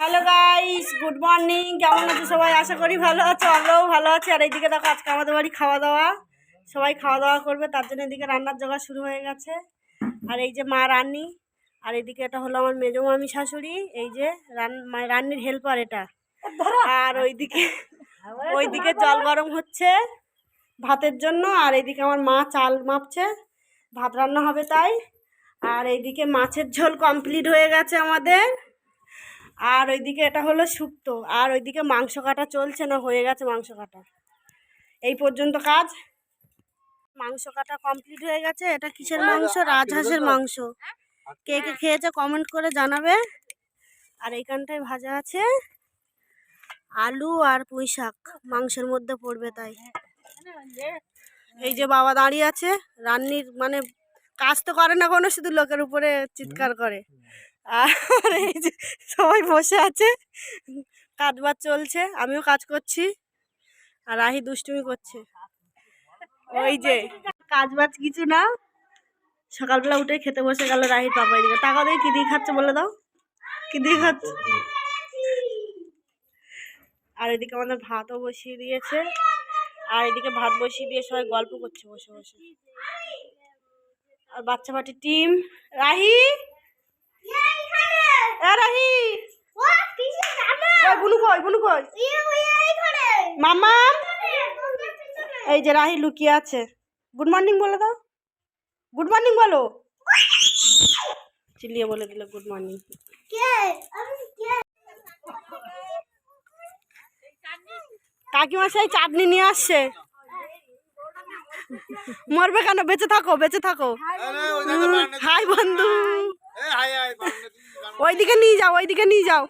Hello guys, good morning. কেমন আছো সবাই? আশা করি ভালো আছো, আমরাও ভালো আছি। আর এইদিকে দেখো, আজকে আমাদের বাড়ি খাওয়া দাওয়া, সবাই খাওয়া দাওয়া করবে, তার জন্য এদিকে রান্নার জোগাড় শুরু হয়ে গেছে। আর এই যে মা রান্নি, আর এইদিকে এটা হলো আমার মেজো মামি শাশুড়ি, এই যে রান্নির হেল্পার এটা। আর ওইদিকে জল গরম হচ্ছে ভাতের জন্য, আর এইদিকে আমার মা চাল মাপছে, ভাত রান্না হবে তাই। আর এইদিকে মাছের ঝোল কমপ্লিট হয়ে গেছে আমাদের। আর ওইদিকে এটা হলো শুক্তো, আর ওইদিকে মাংস কাটা চলছে, না হয়ে গেছে মাংস কাটা। এই পর্যন্ত কাজ। মাংস কাটা কমপ্লিট হয়ে গেছে। এটা কিসের মাংস? রাজহাঁসের মাংস। কে কে খেয়েছে কমেন্ট করে জানাবে। আর এইখানটায় ভাজা আছে আলু আর পুঁই শাক, মাংসের মধ্যে পড়বে তাই। এই যে বাবা দাঁড়িয়ে আছে, রান্নির মানে কাজ তো করে না কোনো, শুধু লোকের উপরে চিৎকার করে। আর এই যে সবাই বসে আছে, কাজ বাজ চলছে, আমিও কাজ করছি। আর রাহি দুষ্টুমি করছে। ওই যে কাজ বাজ কিছু না, সকালবেলা উঠে খেতে বসে গেল রাহির পাপা। এদিকে টাকা দিয়ে কি দিয়ে খাচ্ছে বলে দাও, কি দিয়ে খাচ্ছে। আর এদিকে আমাদের ভাতও বসিয়ে দিয়েছে। আর এদিকে ভাত বসিয়ে দিয়ে সবাই গল্প করছে বসে বসে। আর বাচ্চা পাটির টিম। রাহি, রাহি বুনু কই, বুনু কই, মামা। এই যে রাহি লুকিয়ে আছে। গুড মর্নিং বলে দাও, গুড মর্নিং বলো। চিল্লিয়ে বলে দিল গুড মর্নিং। কাকিমা সেই চাটনি নিয়ে আসছে। মরবে কেন, বেঁচে থাকো, বেঁচে থাকো। হাই বন্ধু, ওইদিকে নিয়ে যাও, ওইদিকে নিয়ে যাও।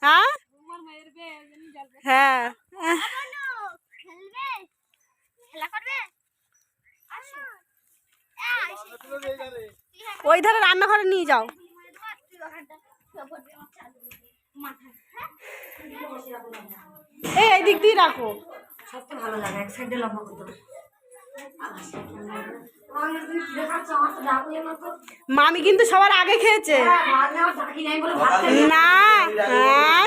হ্যাঁ হ্যাঁ, ওই ধারে রান্নাঘরে নিয়ে যাও। এই দিক দিয়ে রাখো, সবচেয়ে ভালো লাগে এক সাইডে লম্বা করতে। মামি কিন্তু সবার আগে খেয়েছে না। হ্যাঁ,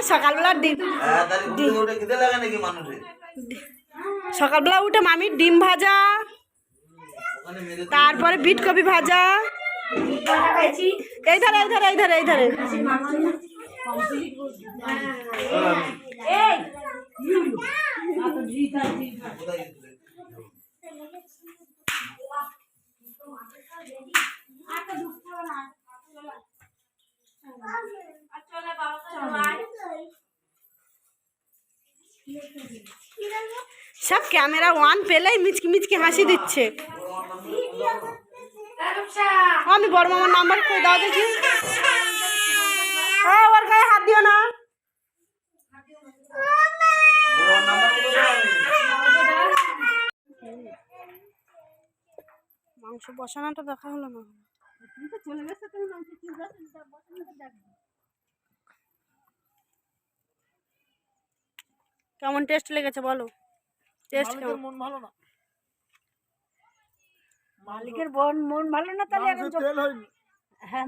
সকালবেলা উঠে মামির ডিম ভাজা, তারপরে বিটকপি ভাজা। এই ধারে, এই ধারে, এই ধারে, এই ধারে। সব ক্যামেরা ওয়ান পেলেই মিচকি মিচকি হাসি দিচ্ছে। আমি বড় মামার নাম্বার কই দাও দেখি। ওর গায়ে হাত দিও না। মাংস বসানোটা দেখা হলো না। কেমন টেস্ট লেগেছে বলো? টেস্ট কেমন? মন ভালো না, মালিকের মন ভালো না, তাহলে এখন তেল হয়নি। হ্যাঁ,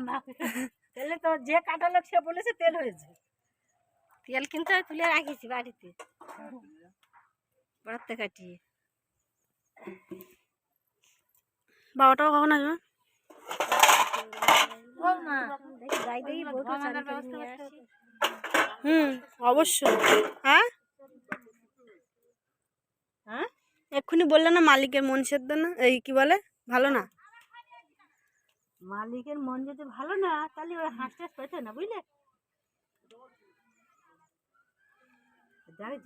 তেলে তো যে কাটা লোক সে বলেছে তেল হয়েছে। তেল কিন্তু তুলে রাখিছি বাড়িতে, বাড়তে কাটিয়ে। বাবাটাও কখন আসবে? অবশ্যই। হ্যাঁ হ্যাঁ, এক্ষুনি বললে না মালিকের মন সেদ্ধ না, এই কি বলে ভালো না। মালিকের মন যদি ভালো না, তাহলে ওই হাঁসটা পেতে না, বুঝলে।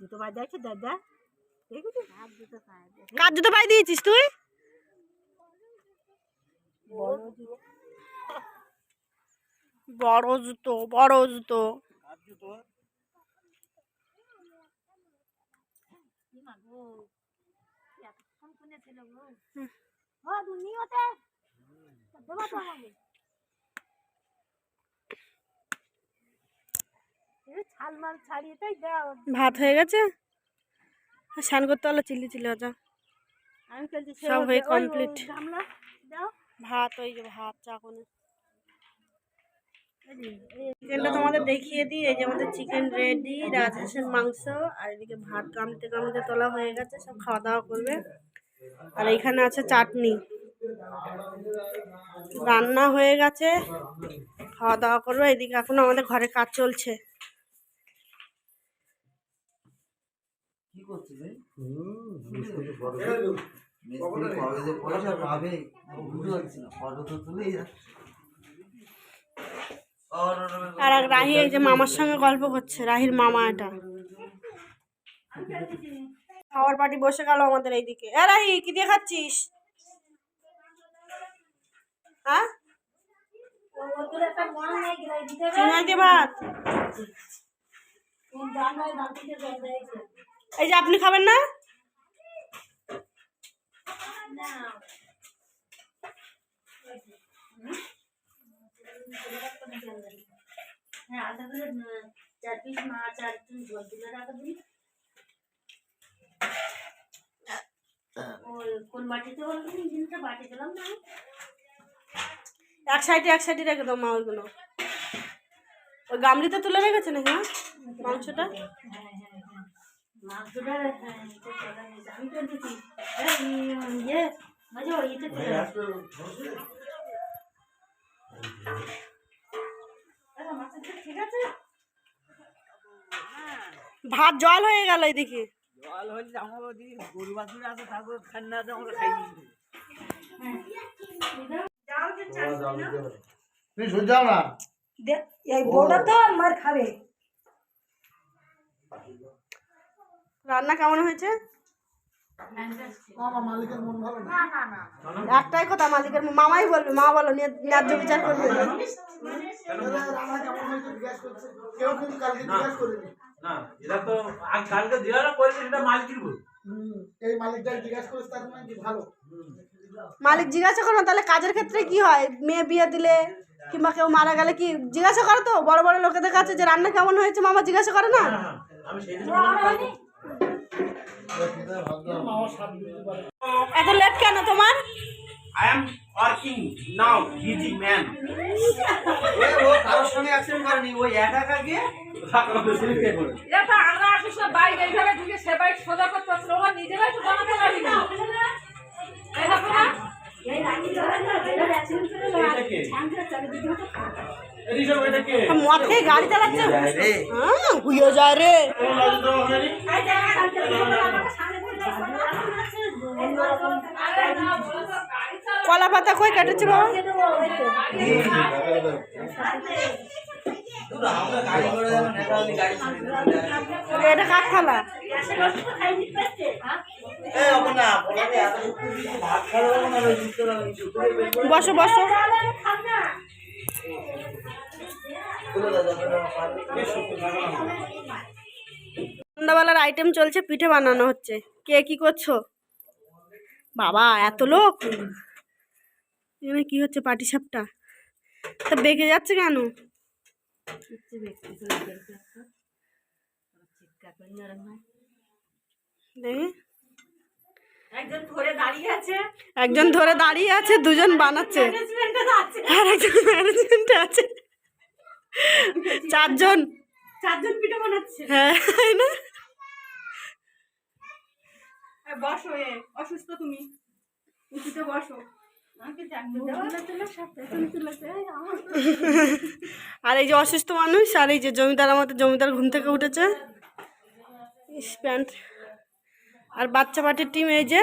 জুতো পায়ে দিয়েছে দাদা, কার জুতো পায়ে দিয়েছিস তুই? বড় জুতো, বড় জুতো। ভাত হয়ে গেছে, স্নান করতে হলো, চিল্লি চিল্লি হচ্ছে। সব হয়ে কমপ্লিট। ভাত, ওই যে ভাত চাকনে। চিকেনটা তোমাদের দেখিয়ে দিই। এই যে আমাদের চিকেন রেডি, রাজহাঁসের মাংস, আর এদিকে ভাত গামতে গামতে তোলা হয়ে গেছে, সব খাওয়া দাওয়া করবে। আর এইখানে আছে চাটনি। রান্না হয়ে গেছে, খাওয়া দাওয়া করবে। এদিকে এখনো আমাদের ঘরে কাজ চলছে। আর রাহি এই যে মামার সঙ্গে গল্প করছে, রাহির মামা এটা। খাওয়ার পার্টি বসে গেল আমাদের এইদিকে। এ রাহি, কি দিয়ে খাচ্ছিস? হ্যাঁ, চিংড়ি দিয়ে ভাত। এই যে আপনি খাবেন না? এক সাইডে রেখে দাও মা ওইগুলো। ওই গামলিতে তুলে রেখেছে নাকি মাংসটা? ভাত জল হয়ে গেল এদিকে। জল হয়েছে আমার গরু বাছুর আছে, তারপর ঠান্ডা আছে, আমরা খাই রান্না কেমন হয়েছে? একটাই কথা, মালিকের মামাই বলবে। মা বলো, ন্যায্য বিচার করবে। মালিক জিজ্ঞাসা করো, তাহলে কাজের ক্ষেত্রে কি হয়? মেয়ে বিয়ে দিলে কিংবা কেউ মারা গেলে কি জিজ্ঞাসা করে? তো বড় বড় লোকেদের কাছে যে রান্না কেমন হয়েছে মামা জিজ্ঞাসা করে না? এত লেট কেন তোমার? I am working now, busy man. ও কারোর সঙ্গে অ্যাকশন করেনি, ও একা একা গিয়ে এটা আমরা আসিস না বাইরে এইভাবে ঢুকে সেবাই সোজা করতে পারছিল, ওরা নিজেরাই তো বানাতে পারি না। এই দেখো না, মদ খেয়ে গাড়ি চালাচ্ছে, ঘুরে যায় রে। কলা পাতা কই কাটেছে বাবা? এটা কাঠ থালা। বসো বসো। সন্ধ্যাবেলার আইটেম চলছে, পিঠে বানানো হচ্ছে। কে কি করছো? বাবা এত লোক, এখানে কি হচ্ছে? পাটি সাপটা তা বেঁকে যাচ্ছে কেন? একজন ধরে দাঁড়িয়ে আছে, দুজন বানাচ্ছে, আর একজন ম্যানেজমেন্টে আছে। চারজন পিঠে বানাচ্ছে। হ্যাঁ না, বসো। অসুস্থ তুমি, উঁচুতে বসো। আর এই যে অসুস্থ মানুষ, আর এই যে জমিদার, আমাদের জমিদার ঘুম থেকে উঠেছে। প্যান্ট আর বাচ্চা পাটির টিম এই যে